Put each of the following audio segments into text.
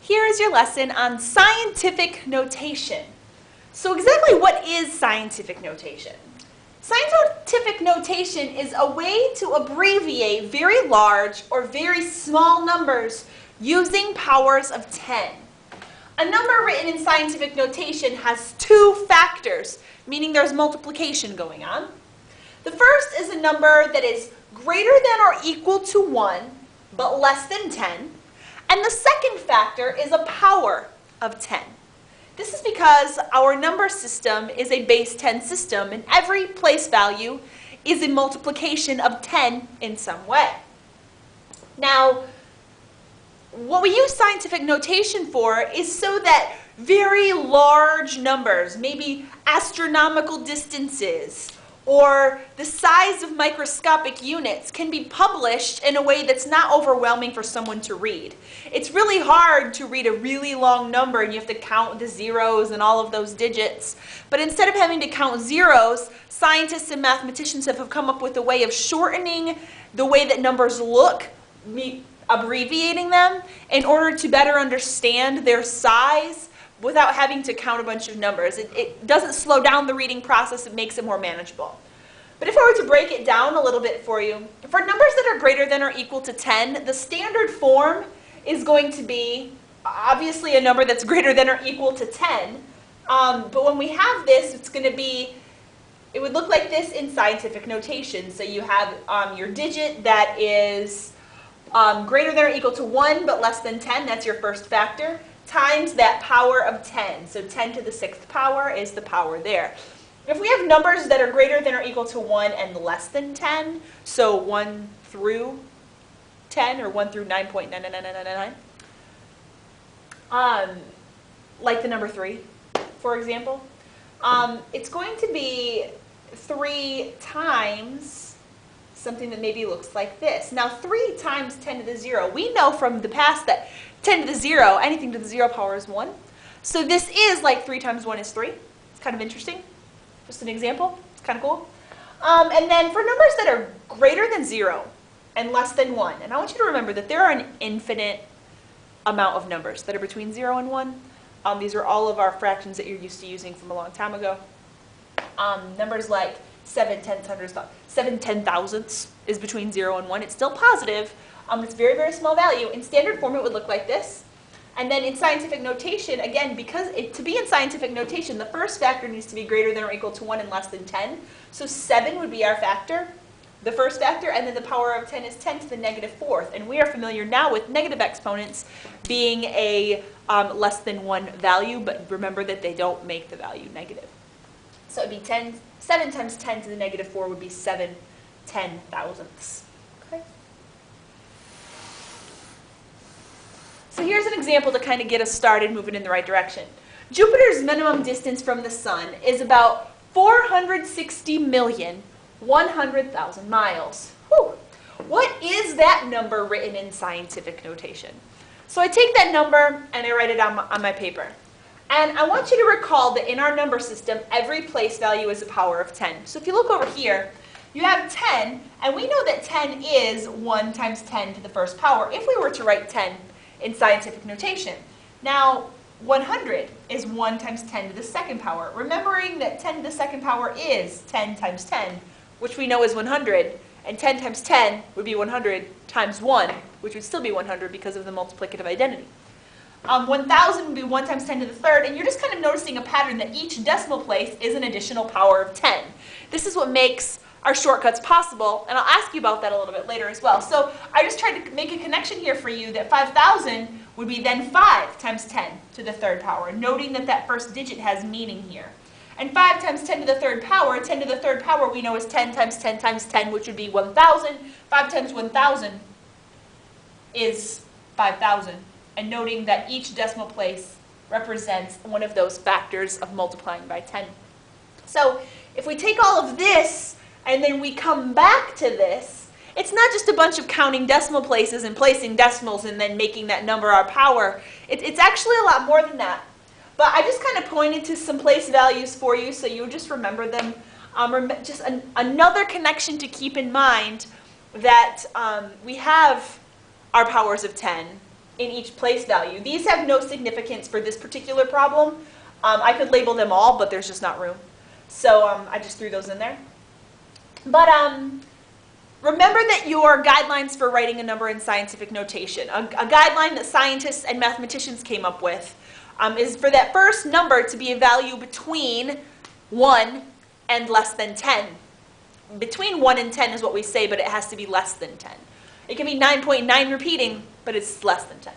Here is your lesson on scientific notation. So exactly what is scientific notation? Scientific notation is a way to abbreviate very large or very small numbers using powers of 10. A number written in scientific notation has two factors, meaning there's multiplication going on. The first is a number that is greater than or equal to 1, but less than 10. And the second factor is a power of 10. This is because our number system is a base 10 system, and every place value is a multiplication of 10 in some way. Now, what we use scientific notation for is so that very large numbers, maybe astronomical distances, or the size of microscopic units can be published in a way that's not overwhelming for someone to read. It's really hard to read a really long number and you have to count the zeros and all of those digits. But instead of having to count zeros, scientists and mathematicians have come up with a way of shortening the way that numbers look, abbreviating them, in order to better understand their size without having to count a bunch of numbers. It doesn't slow down the reading process, it makes it more manageable. But if I were to break it down a little bit for you, for numbers that are greater than or equal to 10, the standard form is going to be obviously a number that's greater than or equal to 10. But when we have this, it's going to be, it would look like this in scientific notation. So you have your digit that is greater than or equal to 1 but less than 10, that's your first factor, times that power of 10. So 10 to the 6th power is the power there. If we have numbers that are greater than or equal to 1 and less than 10, so 1 through 10 or 1 through 9.99999, like the number 3, for example, it's going to be 3 times something that maybe looks like this. Now 3 times 10 to the 0, we know from the past that 10 to the 0, anything to the 0 power is 1. So this is like 3 times 1 is 3. It's kind of interesting. Just an example. It's kind of cool. And then for numbers that are greater than 0 and less than 1, and I want you to remember that there are an infinite amount of numbers that are between 0 and 1. These are all of our fractions that you're used to using from a long time ago. Numbers like 7 10,000ths is between 0 and 1. It's still positive. It's very, very small value. In standard form, it would look like this. And then in scientific notation, again, because to be in scientific notation, the first factor needs to be greater than or equal to 1 and less than 10. So 7 would be our factor, the first factor, and then the power of 10 is 10 to the negative 4th. And we are familiar now with negative exponents being a less than 1 value, but remember that they don't make the value negative. So it would be 7 times 10 to the negative 4 would be 7 10,000ths. Okay. So here's an example to kind of get us started moving in the right direction. Jupiter's minimum distance from the sun is about 460,100,000 miles. Whew. What is that number written in scientific notation? So I take that number and I write it on my paper. And I want you to recall that in our number system, every place value is a power of 10. So if you look over here, you have 10, and we know that 10 is 1 times 10 to the first power if we were to write 10 in scientific notation. Now, 100 is 1 times 10 to the second power. Remembering that 10 to the second power is 10 times 10, which we know is 100, and 10 times 10 would be 100 times 1, which would still be 100 because of the multiplicative identity. 1,000 would be 1 times 10 to the third, and you're just kind of noticing a pattern that each decimal place is an additional power of 10. This is what makes our shortcuts possible, and I'll ask you about that a little bit later as well. So I just tried to make a connection here for you that 5,000 would be then 5 times 10 to the third power, noting that that first digit has meaning here. And 5 times 10 to the third power, 10 to the third power we know is 10 times 10 times 10, which would be 1,000. 5 times 1,000 is 5,000. And noting that each decimal place represents one of those factors of multiplying by 10. So if we take all of this and then we come back to this, it's not just a bunch of counting decimal places and placing decimals and then making that number our power. It's actually a lot more than that. But I just kind of pointed to some place values for you so you just remember them. Just another connection to keep in mind that we have our powers of 10. in each place value. These have no significance for this particular problem. I could label them all, but there's just not room. So I just threw those in there. But remember that your guidelines for writing a number in scientific notation, a guideline that scientists and mathematicians came up with, is for that first number to be a value between 1 and less than 10. Between 1 and 10 is what we say, but it has to be less than 10. It can be 9.9 repeating, but it's less than 10.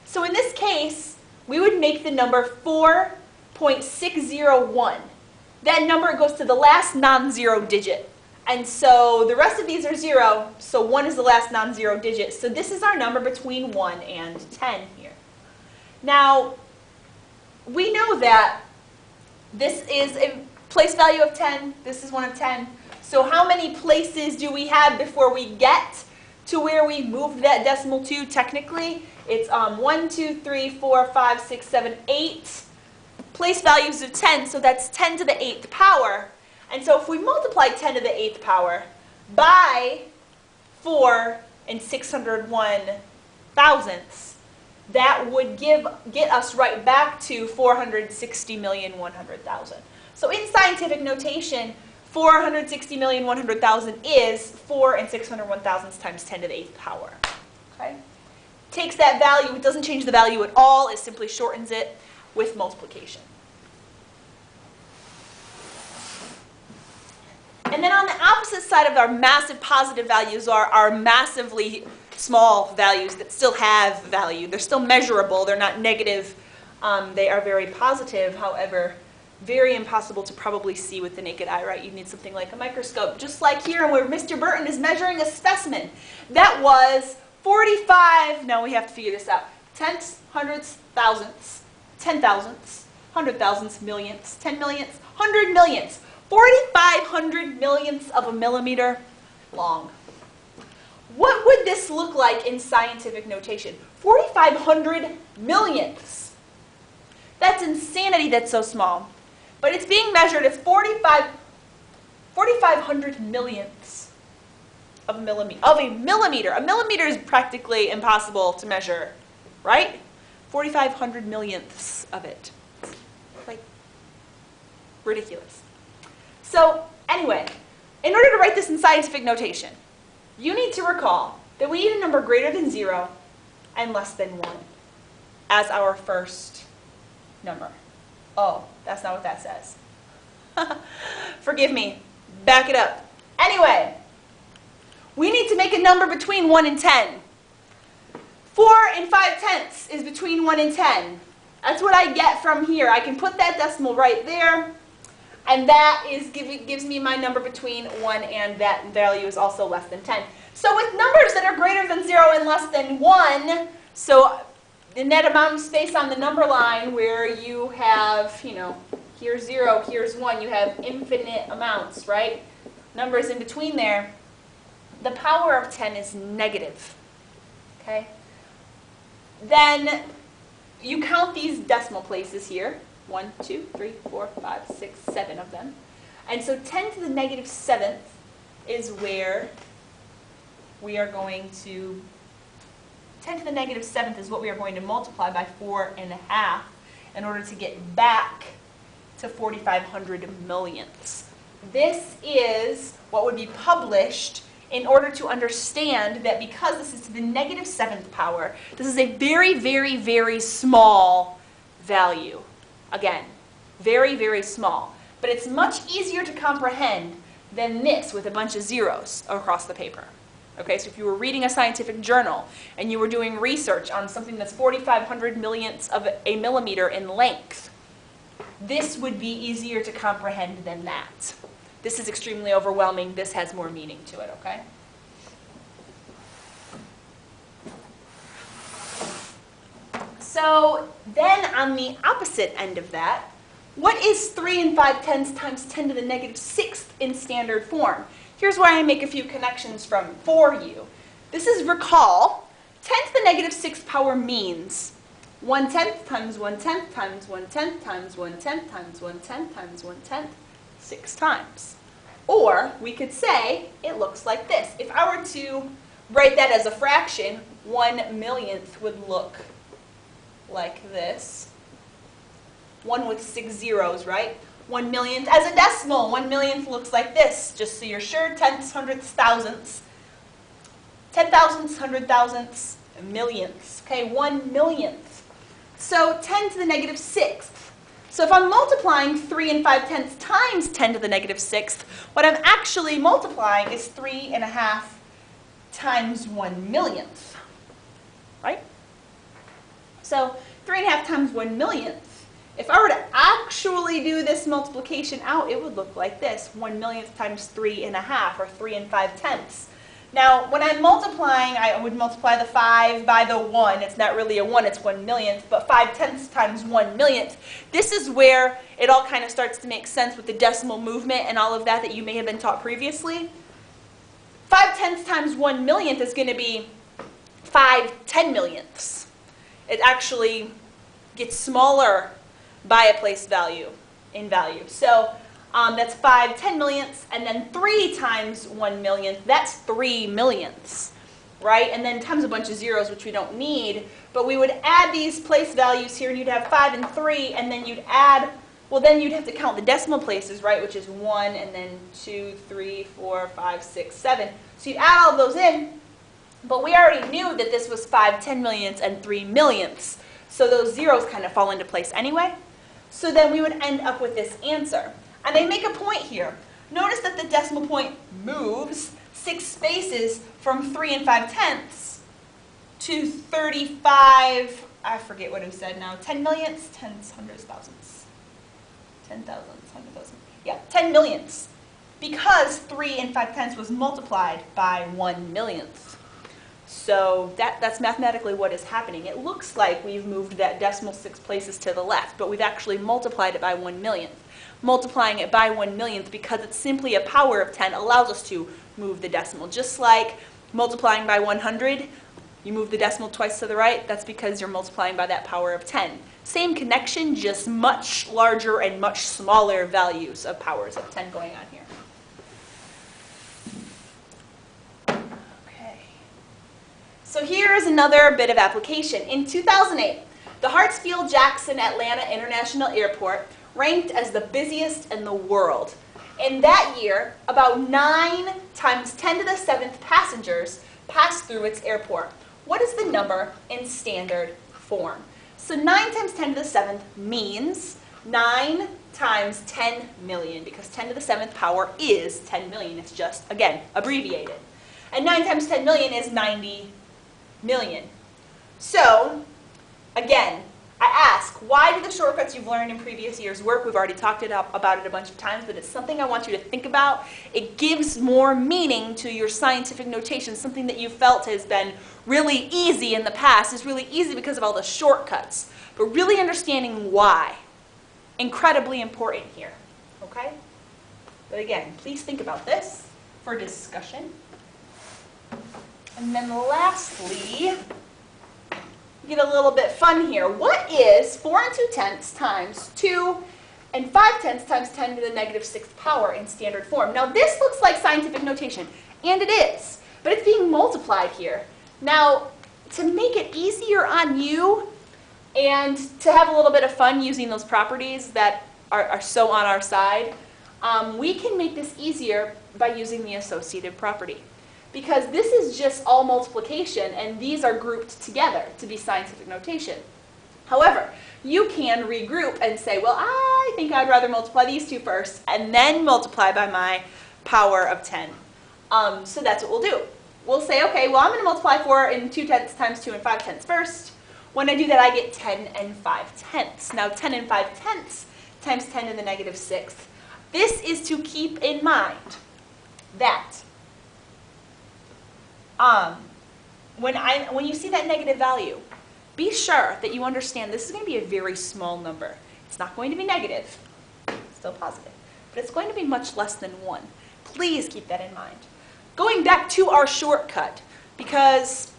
So in this case, we would make the number 4.601. That number goes to the last non-zero digit. And so the rest of these are 0, so 1 is the last non-zero digit. So this is our number between 1 and 10 here. Now, we know that this is a place value of 10. This is one of 10. So how many places do we have before we get to where we moved that decimal to technically? It's 1, 2, 3, 4, 5, 6, 7, 8 place values of 10. So that's 10 to the 8th power. And so if we multiply 10 to the 8th power by 4 and 601 thousandths, that would get us right back to 460,100,000. So in scientific notation, 460,100,000 is 4 and 601 thousandths times 10 to the 8th power. Okay? Takes that value, it doesn't change the value at all, it simply shortens it with multiplication. And then on the opposite side of our massive positive values are our massively small values that still have value. They're still measurable. They're not negative. They are very positive, however, very impossible to probably see with the naked eye, right? You need something like a microscope. Just like here where Mr. Burton is measuring a specimen. That was 45, now we have to figure this out, tenths, hundredths, thousandths, 10 thousandths, 100 thousandths, millionths, 10 millionths, 100 millionths. 4,500 millionths of a millimeter long. What would this look like in scientific notation? 4,500 millionths. That's insanity, that's so small. But it's being measured at 4,500 millionths of a millimeter. A millimeter is practically impossible to measure, right? 4,500 millionths of it. Like, ridiculous. So anyway, in order to write this in scientific notation, you need to recall that we need a number greater than 0 and less than 1 as our first number. Oh, that's not what that says. Forgive me. Back it up. Anyway, we need to make a number between 1 and 10. 4 and 5 tenths is between 1 and 10. That's what I get from here. I can put that decimal right there. And that gives me my number between 1 and that value is also less than 10. So with numbers that are greater than 0 and less than 1, so in that amount of space on the number line where you have, here's 0, here's 1, you have infinite amounts, right? Numbers in between there. The power of 10 is negative, okay? Then you count these decimal places here. 1, 2, 3, 4, 5, 6, 7 of them. And so 10 to the negative 7th is where we are going to, 10 to the negative 7th is what we are going to multiply by 4.5 in order to get back to 4,500 millionths. This is what would be published in order to understand that because this is to the negative 7th power, this is a very, very, very small value. Again, very, very small. But it's much easier to comprehend than this with a bunch of zeros across the paper. Okay, so if you were reading a scientific journal and you were doing research on something that's 4,500 millionths of a millimeter in length, this would be easier to comprehend than that. This is extremely overwhelming. This has more meaning to it, okay? So then on the opposite end of that, what is 3 and 5 tenths times 10 to the negative 6th in standard form? Here's where I make a few connections for you. This is, recall, 10 to the negative 6th power means 1/10 times 1/10 times 1/10 times 1/10 times 1/10 times 1/10, 6 times. Or we could say it looks like this. If I were to write that as a fraction, 1/millionth would look like this. 1 with 6 zeros, right? 1/millionth as a decimal, 1/millionth looks like this, just so you're sure, tenths, hundredths, thousandths. 10,000ths, 100,000ths, millionths, okay? 1/millionth. So 10 to the negative 6th. So if I'm multiplying 3 and 5/10 times 10 to the negative 6th, what I'm actually multiplying is 3.5 times 1/millionth, right? So 3.5 times 1/millionth. If I were to actually do this multiplication out, it would look like this, 1/millionth times 3.5, or 3 and 5/10. Now, when I'm multiplying, I would multiply the 5 by the 1. It's not really a 1, it's 1/millionth, but 5/10 times 1/millionth. This is where it all kind of starts to make sense with the decimal movement and all of that you may have been taught previously. 5/10 times 1/millionth is going to be 5 10/millionths. It actually gets smaller by a place value in value. So that's 5 10/millionths, and then 3 times 1/millionth, that's 3/millionths, right? And then times a bunch of zeros, which we don't need, but we would add these place values here, and you'd have 5 and 3, and then you'd add, well, then you'd have to count the decimal places, right, which is 1, and then 2, 3, 4, 5, 6, 7. So you'd add all of those in, but we already knew that this was 5 10/millionths and 3/millionths, so those zeros kind of fall into place anyway. So then we would end up with this answer. And I make a point here. Notice that the decimal point moves 6 spaces from 3 and 5/10 to 35, I forget what it said now, 10/millionths, tens, hundreds, thousands, 10,000, 100,000, yeah, 10/millionths, because 3 and 5/10 was multiplied by 1/millionth. So that's mathematically what is happening. It looks like we've moved that decimal 6 places to the left, but we've actually multiplied it by 1/millionth. Multiplying it by 1/millionth, because it's simply a power of 10, allows us to move the decimal. Just like multiplying by 100, you move the decimal twice to the right, that's because you're multiplying by that power of 10. Same connection, just much larger and much smaller values of powers of 10 going on here. Okay. So here's another bit of application. In 2008, the Hartsfield-Jackson Atlanta International Airport ranked as the busiest in the world. In that year, about 9 times 10 to the 7th passengers passed through its airport. What is the number in standard form? So 9 times 10 to the 7th means 9 times 10 million, because 10 to the 7th power is 10 million. It's just, again, abbreviated. And 9 times 10 million is 90 million. So, again, I ask, why do the shortcuts you've learned in previous years work? We've already talked about it a bunch of times, but it's something I want you to think about. It gives more meaning to your scientific notation. Something that you felt has been really easy in the past is really easy because of all the shortcuts. But really understanding why, incredibly important here, okay? But again, please think about this for discussion. And then lastly, get a little bit fun here. What is 4 and 2/10 times 2 and 5/10 times 10 to the negative 6th power in standard form? Now this looks like scientific notation, and it is, but it's being multiplied here. Now, to make it easier on you and to have a little bit of fun using those properties that are so on our side, we can make this easier by using the associative property. Because this is just all multiplication, and these are grouped together to be scientific notation. However, you can regroup and say, well, I think I'd rather multiply these two first, and then multiply by my power of 10. So that's what we'll do. We'll say, okay, well, I'm going to multiply 4 and 2/10 times 2 and 5/10 first. When I do that, I get 10 and 5/10. Now, 10 and 5/10 times 10 to the negative 6th. This is to keep in mind that when you see that negative value, be sure that you understand this is going to be a very small number. It's not going to be negative, still positive, but it's going to be much less than 1. Please keep that in mind. Going back to our shortcut, because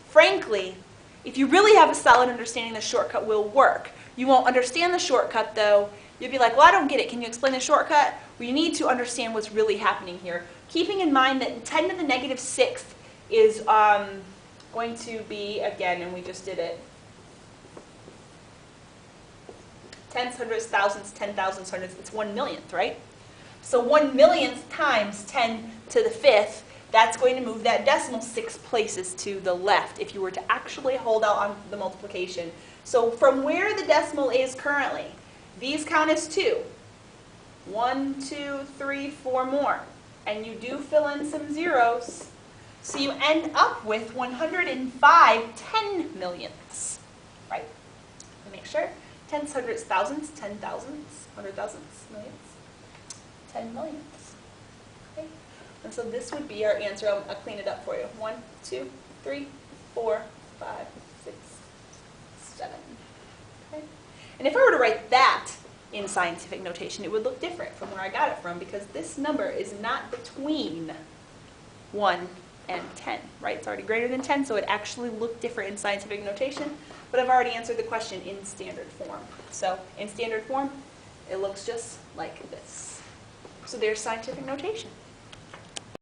frankly, if you really have a solid understanding, the shortcut will work. You won't understand the shortcut though. You'll be like, well, I don't get it. Can you explain the shortcut? Well, you need to understand what's really happening here. Keeping in mind that 10 to the negative 6th is going to be, again, and we just did it, tens, hundreds, thousands, 10,000s, hundreds, it's 1/millionth, right? So 1/millionth times 10 to the 5th, that's going to move that decimal 6 places to the left if you were to actually hold out on the multiplication. So from where the decimal is currently, these count as 2. 1, 2, 3, 4 more. And you do fill in some zeros. So you end up with 105 10/millionths, right? Let me make sure. Tens, hundreds, thousands, 10,000s, 100,000s, millions, 10 millionths. Okay? And so this would be our answer. I'll clean it up for you. 1, 2, 3, 4, 5, 6, 7. Okay? And if I were to write that in scientific notation, it would look different from where I got it from, because this number is not between 1 and 10, right? It's already greater than 10, so it actually looked different in scientific notation, but I've already answered the question in standard form. So in standard form, it looks just like this. So there's scientific notation.